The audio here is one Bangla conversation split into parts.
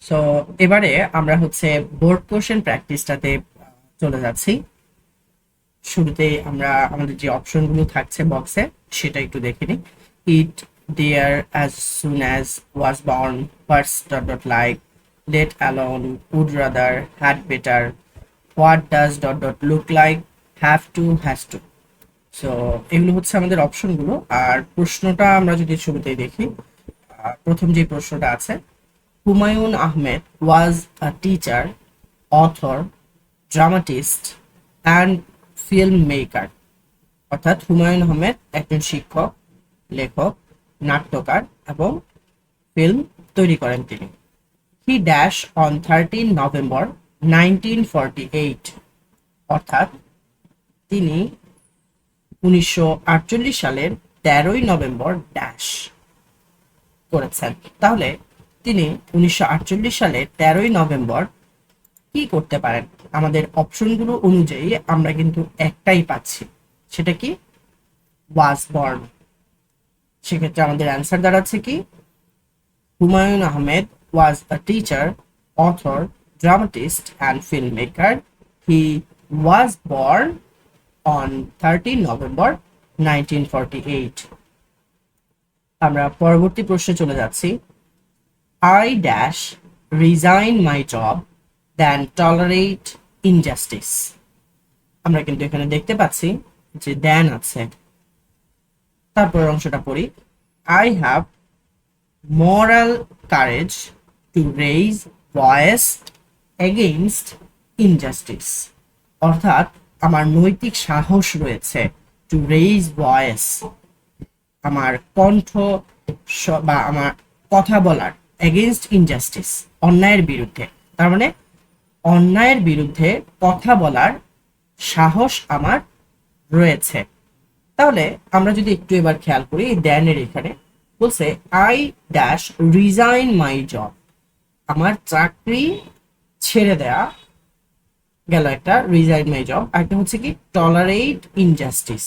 সো এবারে আমরা হচ্ছে বোর্ড কোশ্চেন প্র্যাকটিসটাতে চলে যাচ্ছি। শুরুতে আমরা আমাদের যে অপশনগুলো থাকছে বক্সে সেটা একটু দেখে নিই। It dear as soon as was born, first dot dot like, let alone, would rather, had better, what does dot dot look like, have to, has to. So এগুলো হচ্ছে আমাদের অপশনগুলো। আর প্রশ্নটা আমরা যদি শুরুতেই দেখি, প্রথম যে প্রশ্নটা আছে, Humayun Ahmed was a teacher, author, dramatist and filmmaker. অর্থাৎ হুমায়ুন আহমেদ একজন শিক্ষক, লেখক, নাট্যকার এবং ফিল্ম তৈরি করেন তিনি। He dash on 13 November 1948। অর্থাৎ তিনি 1948 সালের 13 নভেম্বর ড্যাশ করেছেন। তাহলে তিনি 1948 সালের 13 নভেম্বর কি করতে পারেন? আমাদের অপশনগুলো অনুযায়ী আমরা কিন্তু একটাই পাচ্ছি, সেটা কি? Was born. সেক্ষেত্রে আমাদের অ্যান্সার দাঁড়াচ্ছে কি? Humayun Ahmed was a teacher, author, dramatist and filmmaker. He was born on 13 November 1948। আমরা পরবর্তী প্রশ্নে চলে যাচ্ছি। I dash resign my job than tolerate injustice। আমরা কিন্তু এখানে দেখতে পাচ্ছি যে দেন আছে, তারপরের অংশটা পড়ি। I have moral courage to raise voice against injustice। অর্থাৎ আমার নৈতিক সাহস রয়েছে টু রেইজ ভয়েস, আমার কণ্ঠ বা আমার কথা বলার, এগেইনস্ট ইনজাস্টিস, অন্যায়ের বিরুদ্ধে। তার মানে অন্যায়ের বিরুদ্ধে কথা বলার সাহস আমার রয়েছে। তাহলে আমরা যদি একটু এবার খেয়াল করি, দেনের এখানে বলছে I dash resign my job, আমার চাকরি ছেড়ে দেয়া গেল একটা, রিজাইন মাই জব। একটা হচ্ছে কি টলারেট ইনজাস্টিস,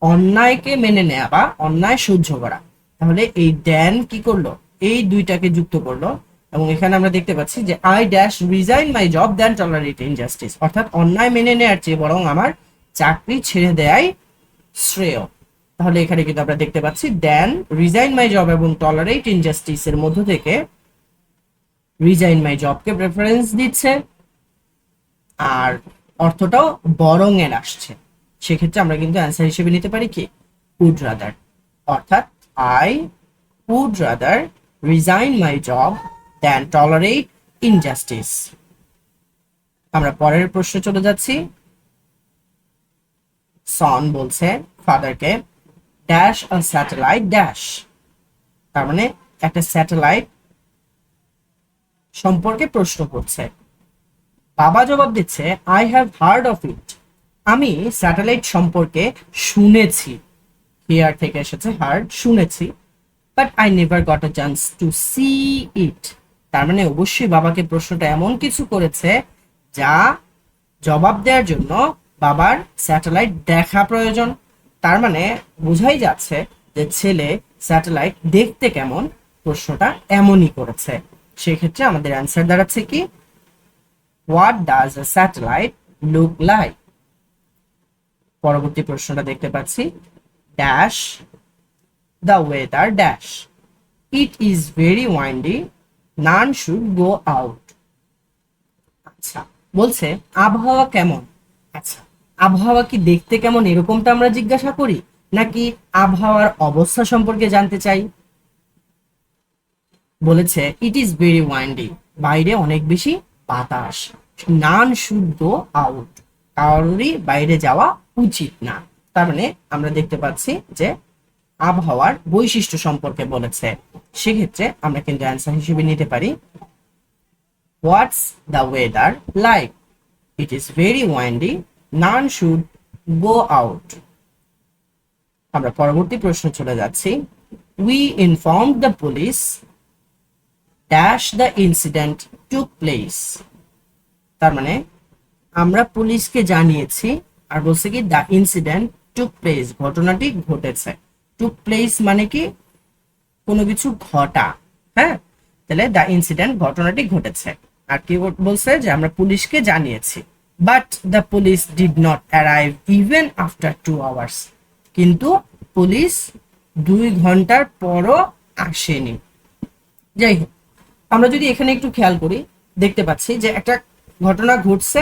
অন্যায়কে মেনে নেওয়া বা অন্যায় সহ্য করা। তাহলে এই ড্যান কি করলো? এই দুইটাকে যুক্ত করলো এবং এখানে আমরা দেখতে পাচ্ছি যে I dash resign my job than tolerate injustice. অর্থাৎ অন্যায় মেনে নেওয়ার চেয়ে বরং আমার চাকরি ছেড়ে দেয়াই শ্রেয়। তাহলে এখানে কিন্তু আমরা দেখতে পাচ্ছি দেন রিজাইন মাই জব এবং টলারেট ইনজাস্টিস এর মধ্য থেকে রিজাইন মাই জবকে প্রেফারেন্স দিচ্ছে, আর অর্থটাও বরং এর আসছে। সেক্ষেত্রে আমরা কিন্তু অ্যান্সার হিসেবে নিতে পারি কি? Would rather. অর্থাৎ I would rather resign my job than tolerate injustice. আমরা পরের প্রশ্নে চলে যাচ্ছি। সন বলছে ফাদারকে ড্যাশ আ স্যাটেলাইট ড্যাশ। তার মানে একটা স্যাটেলাইট সম্পর্কে প্রশ্ন করছে। বাবা জবাব দিচ্ছে I have heard of it, আমি স্যাটেলাইট সম্পর্কে শুনেছি। হিয়ার থেকে এসেছে হার্ড, শুনেছি। But I never got a chance to see it. তার মানে অবশ্যই বাবাকে প্রশ্নটা এমন কিছু করেছে যা জবাব দেওয়ার জন্য বাবার স্যাটেলাইট দেখা প্রয়োজন। তার মানে বোঝাই যাচ্ছে যে ছেলে স্যাটেলাইট দেখতে কেমন, প্রশ্নটা এমনই করেছে। সেক্ষেত্রে আমাদের অ্যান্সার দাঁড়াচ্ছে কি? What does a satellite look like. পরবর্তী প্রশ্নটা দেখতে পাচ্ছি। Dash the weather dash, it is very windy, none should go out. আচ্ছা, বলছে আবহাওয়া কেমন। আচ্ছা, আবহাওয়া কি দেখতে কেমন এরকমটা আমরা জিজ্ঞাসা করি, নাকি আবহাওয়ার অবস্থা সম্পর্কে জানতে চাই? বলেছে ইট ইজ ভেরি ওয়াইন্ডি, বাইরে অনেক বেশি বাতাস। নান শুড গো আউট, কারোরই বাইরে যাওয়া উচিত না। তার মানে আমরা দেখতে পাচ্ছি যে আবহাওয়ার বৈশিষ্ট্য সম্পর্কে বলেছে। সেক্ষেত্রে আমরা কিন্তু অ্যান্সার হিসেবে নিতে পারি what's the weather like, it is very windy, none should go out. আমরা পরবর্তী প্রশ্নে চলে যাচ্ছি। We informed the police dash the incident took place. তার মানে আমরা পুলিশকে জানিয়েছি, আর বলছে কি দ্য ইনসিডেন্ট টুক প্লেস, ঘটনাটি ঘটেছে। টুক প্লেস মানে কি? কোনো কিছু ঘটা। হ্যাঁ, তাহলে দ্য ইনসিডেন্ট, ঘটনাটি ঘটেছে। আর কি বলছে যে আমরা পুলিশকে জানিয়েছি, but the police did not arrive even after 2 hours, কিন্তু পুলিশ 2 ঘন্টার পরও আসেনি। যাই হোক, আমরা যদি এখানে একটু খেয়াল করি, দেখতে পাচ্ছি যে একটা ঘটনা ঘটছে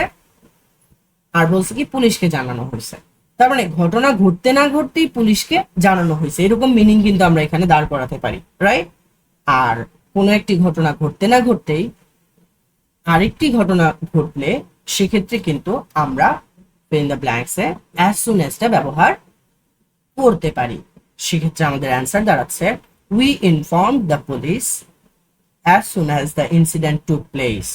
আর বলছে কি পুলিশকে জানানো হয়েছে। তার মানে ঘটনা ঘটতে না ঘটতেই পুলিশকে জানানো হয়েছে, এরকম মিনিং কিন্তু আমরা এখানে দাঁড় করাতে পারি, রাইট? আর কোনো একটি ঘটনা ঘটতে না ঘটতেই আরেকটি ঘটনা ঘটলে সেক্ষেত্রে কিন্তু আমরা ফিল ইন দ্য ব্ল্যাঙ্কসে অ্যাজ সুন অ্যাজটা ব্যবহার করতে পারি। সেক্ষেত্রে আমাদের অ্যান্সার দাঁড়াচ্ছে we inform the police as soon as the incident took place.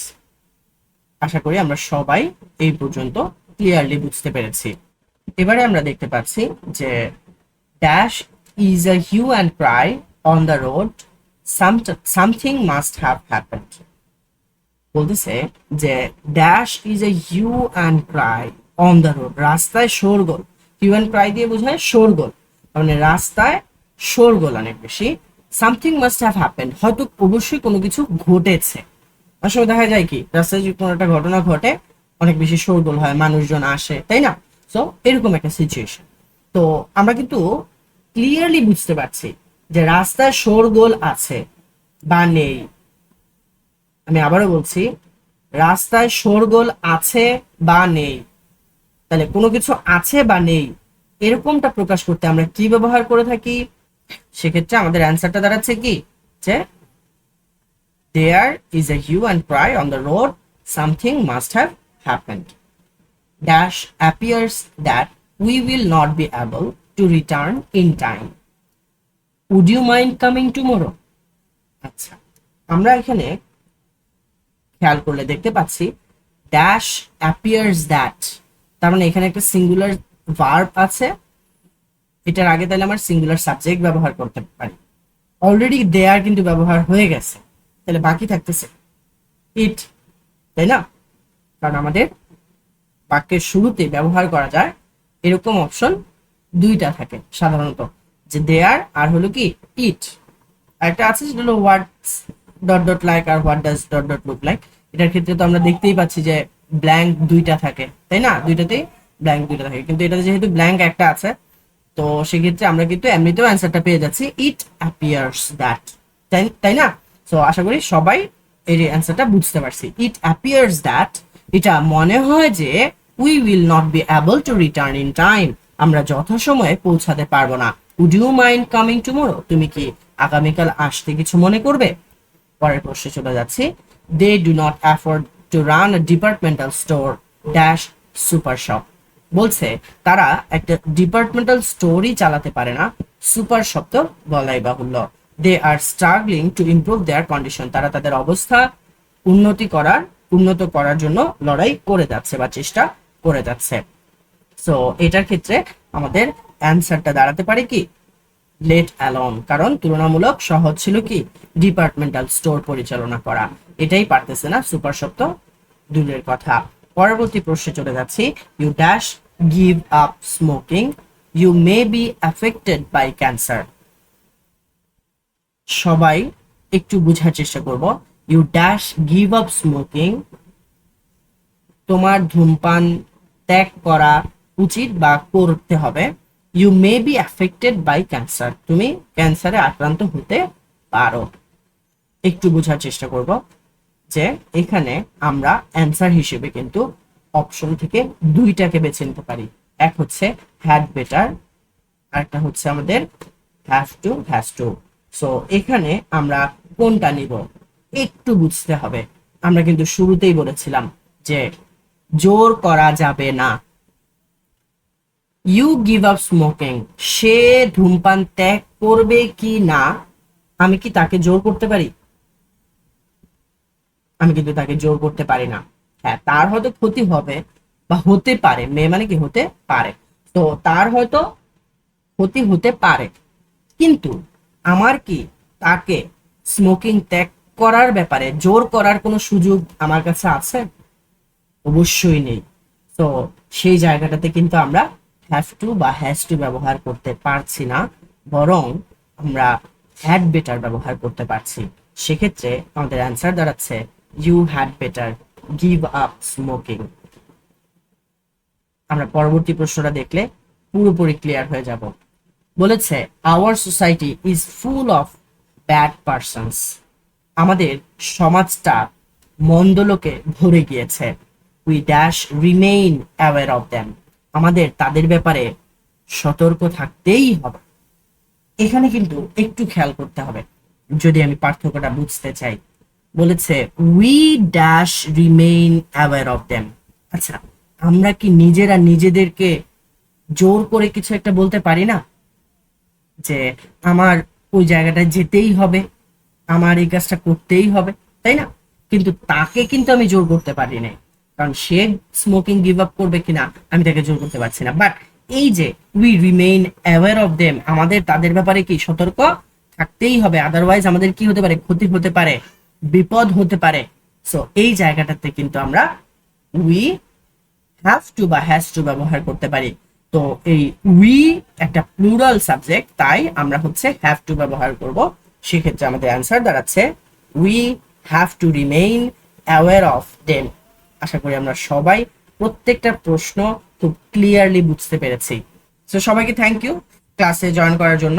আশা করি আমরা সবাই এই পর্যন্ত ক্লিয়ারলি বুঝতে পেরেছি। এবারে আমরা দেখতে পাচ্ছি যে dash is a hue and cry on the road, something must have happened. বলতেছে যে dash is a hue and cry on the road, রাস্তায় শোরগোল। হিউ অ্যান্ড ক্রাই দিয়ে বোঝায় শোরগোল, মানে রাস্তায় শোরগোল অনেক বেশি। সামথিং মাস্ট হ্যাভ হ্যাপেন্ড, হয়তো অবশ্যই কোনো কিছু ঘটেছে। আসলে দেখা যায় কি রাস্তায় যদি কোনো একটা ঘটনা ঘটে অনেক বেশি শোরগোল হয়, মানুষজন আসে, তাই না? সো এরকম একটা সিচুয়েশন। তো আমরা কিন্তু ক্লিয়ারলি বুঝতে পারছি যে রাস্তায় শোরগোল আছে বা নেই। আমি আবারও বলছি, রাস্তায় শোরগোল আছে বা নেই। তাহলে কোনো কিছু আছে বা নেই এরকমটা প্রকাশ করতে আমরা কি ব্যবহার করে থাকি? সেক্ষেত্রে আমাদের অ্যান্সারটা দাঁড়াচ্ছে কি যে there is a hue and cry on the road, something must have happened. Dash appears that we will not be able to return in time. Would you mind coming tomorrow? আচ্ছা, আমরা এখানে খেয়াল করলে দেখতে পাচ্ছি ড্যাশ অ্যাপিয়ার্স দ্যাট, তার মানে এখানে একটা সিঙ্গুলার ভার্ব আছে, এটার আগে তাহলে আমার সিঙ্গুলার সাবজেক্ট ব্যবহার করতে পারি। অলরেডি দেয়ার কিন্তু ব্যবহার হয়ে গেছে, তাহলে বাকি থাকতেছে ইট, তাই না? কারণ আমাদের বাক্যের শুরুতে ব্যবহার করা যায় এরকম অপশন দুইটা থাকে সাধারণত, যে দেয়ার আর হলো কি ইট। আরেকটা আছে সেটা হলো হোয়াটস ডট ডট লাইক আর what does dot dot look like. এটার ক্ষেত্রে তো আমরা দেখতেই পাচ্ছি যে ব্ল্যাঙ্ক দুইটা থাকে, তাই না? দুইটাতেই ব্ল্যাঙ্ক দুইটা থাকে, কিন্তু এটাতে যেহেতু ব্ল্যাঙ্ক একটা আছে তো সেক্ষেত্রে আমরা কিন্তু এমনিতেও অ্যান্সারটা পেয়ে যাচ্ছি ইট অ্যাপিয়ার্স দ্যাট, তাই না? সো আশা করি সবাই এই অ্যান্সারটা বুঝতে পারছি। ইট অ্যাপিয়ার্স দ্যাট, এটা মনে হয় যে we will not be able to return in time, আমরা যথাসময়ে পৌঁছাতে পারবো না। Would you mind coming tomorrow, তুমি কি আগামীকাল আসতে কিছু মনে করবে? পরের প্রশ্নে চলে যাচ্ছি। They do not afford to run a departmental store dash super shop. বলছে তারা একটা ডিপার্টমেন্টাল স্টোরই চালাতে পারে না, সুপার শপ তো বলাই বাহুল্য। They are struggling to improve their condition, তারা তাদের অবস্থা উন্নত করার জন্য লড়াই করে যাচ্ছে বা চেষ্টা করে যাচ্ছে। সো এটার ক্ষেত্রে আমাদের অ্যান্সারটা দাঁড়াতে পারে কি লেট অ্যালোন, কারণ তুলনামূলক সহজ ছিল কি ডিপার্টমেন্টাল স্টোর পরিচালনা করা, এটাই পারতেছে না, সুপার শপ তো দূরের কথা। পরবর্তী প্রশ্নে চলে যাচ্ছি। You dash give up smoking, you may be affected by cancer. সবাই একটু বোঝার চেষ্টা করব। You dash give up smoking, তোমার ধূমপান ত্যাগ করা উচিত বা করতে হবে। You may be affected by cancer, তুমি ক্যান্সারে আক্রান্ত হতে পারো। একটু বোঝার চেষ্টা করব যে এখানে আমরা অ্যান্সার হিসেবে কিন্তু অপশন থেকে দুইটাকে বেছে নিতে পারি। এক হচ্ছে হ্যাড বেটার, আরেকটা হচ্ছে আমাদের হ্যাজ টু। সো এখানে আমরা কোনটা নিব একটু বুঝতে হবে। আমরা কিন্তু শুরুতেই বলেছিলাম যে জোর করা যাবে না। ইউ গিভ আপ স্মোকিং, সে ধূমপান ত্যাগ করবে কি না, আমি কি তাকে জোর করতে পারি? আমি কিন্তু তাকে জোর করতে পারি না। হ্যাঁ, তার হয়তো ক্ষতি হবে বা হতে পারে, মেয়ে মানে কি হতে পারে, তো তার হয়তো ক্ষতি হতে পারে, কিন্তু আমার কি তাকে স্মোকিং ত্যাগ করার ব্যাপারে জোর করার কোনো সুযোগ আমার কাছে আছে? অবশ্যই নেই। তো সেই জায়গাটাতে কিন্তু আমরা হ্যাভ টু বা হ্যাজ টু ব্যবহার করতে পারছি না, বরং আমরা হ্যাড বেটার ব্যবহার করতে পারছি। সেক্ষেত্রে আমাদের অ্যান্সার দাঁড়াচ্ছে you had better give up smoking. আমরা পরবর্তী প্রশ্নটা দেখলে পুরোপুরি ক্লিয়ার হয়ে যাব। বলেছে our society is full of bad persons. আমাদের সমাজটা মন্দ লোকে ভরে গিয়েছে। We dash remain aware of them. আমাদের তাদের ব্যাপারে সতর্ক থাকতেই হবে। এখানে কিন্তু একটু খেয়াল করতে হবে যদি আমি পার্থক্যটা বুঝতে চাই। বলেছে we dash remain aware of them. আচ্ছা, আমরা কি নিজেরা নিজেদেরকে জোর করে কিছু একটা বলতে পারি না যে আমার ওই জায়গাটায় যেতেই হবে, আমার এই কাজটা করতেই হবে, তাই না? কিন্তু তাকে কিন্তু আমি জোর করতে পারি না, কারণ সে স্মোকিং গিভ আপ করবে কিনা আমি তাকে জোর করতে পারছি না। বাট এই যে we remain aware of them, আমাদের তাদের ব্যাপারে কি সতর্ক থাকতেই হবে, আদারওয়াইজ আমাদের কি হতে পারে, ক্ষতি হতে পারে, বিপদ হতে পারে। সো এই জায়গাটাতে কিন্তু আমরা উই হ্যাভ টু বা হ্যাজ টু ব্যবহার করতে পারি। তো এই উই একটা প্লুরাল সাবজেক্ট, তাই আমরা হচ্ছে হ্যাভ টু ব্যবহার করব। সেক্ষেত্রে আমাদের অ্যান্সার দাঁড়াচ্ছে we have to remain aware of them. আশা করি আমরা সবাই প্রত্যেকটা প্রশ্ন খুব ক্লিয়ারলি বুঝতে পেরেছি। সো সবাইকে থ্যাংক ইউ ক্লাসে জয়েন করার জন্য।